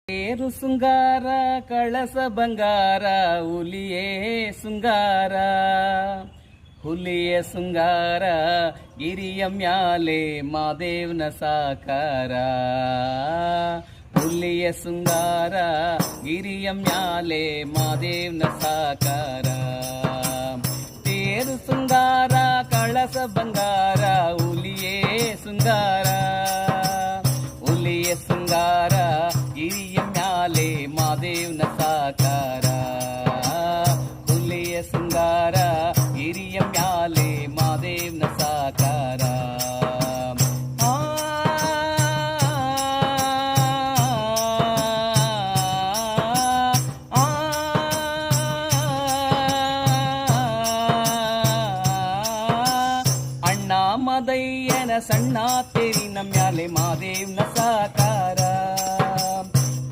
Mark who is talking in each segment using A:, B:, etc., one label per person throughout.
A: ತೇರು ಸುಂಗಾರ ಕಳಸ ಬಂಗಾರ ಹುಲಿಯೇ ಸುಂಗಾರ ಹುಲಿಯ ಸುಂಗಾರ ಗಿರಿಯ ಮ್ಯಾಲೆ ಮಾದೇವ್ನ ಸಾಕಾರ ಹುಲಿಯ ಸುಂಗಾರ ಗಿರಿಯ ಮ್ಯಾಲೆ ಮಾದೇವ್ನ ಸಾಕಾರ ತೇರು ಸುಂಗಾರ ಕಳಸ ಬಂಗಾರ ಹುಲಿಯೇ ಸುಂಗಾರ ಹುಲಿಯ ಸುಂಗಾರ ಗಿರಿಯ ಮ್ಯಾಲೆ ಮಾದೇವ್ನ ಸಾಕಾರ ಹುಲಿಯ ಸುಂಗಾರ ಗಿರಿಯ ಮ್ಯಾಲೆ ಮಾದೇವ್ನ ಸಾಕಾರ ಅಣ್ಣ ಮದಯ್ಯನ ಸಣ್ಣ ತೇರಿನ ಮ್ಯಾಲೆ ಮಾದೇವ್ನ ಸಾಕಾರ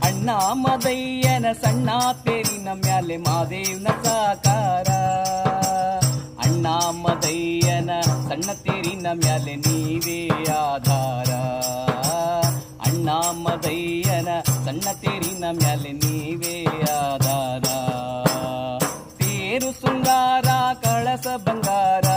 A: ಅಣ್ಣ ಮದಯ್ಯನ ಸಣ್ಣ ತೇರಿನ ಮ್ಯಾಲೆ ಮಾದೇವ್ನ ಸಾಕಾರ ಅಣ್ಣ ಮದಯ್ಯನ ಸಣ್ಣ ತೇರಿನ ಮ್ಯಾಲೆ ನೀವೇ ಆಧಾರ ಅಣ್ಣ ಮದಯ್ಯನ ಸಣ್ಣ ತೇರಿನ ಮ್ಯಾಲೆ ನೀವೇ ಆಧಾರ ತೇರು ಸುಂಗಾರ ಕಳಸ ಬಂಗಾರ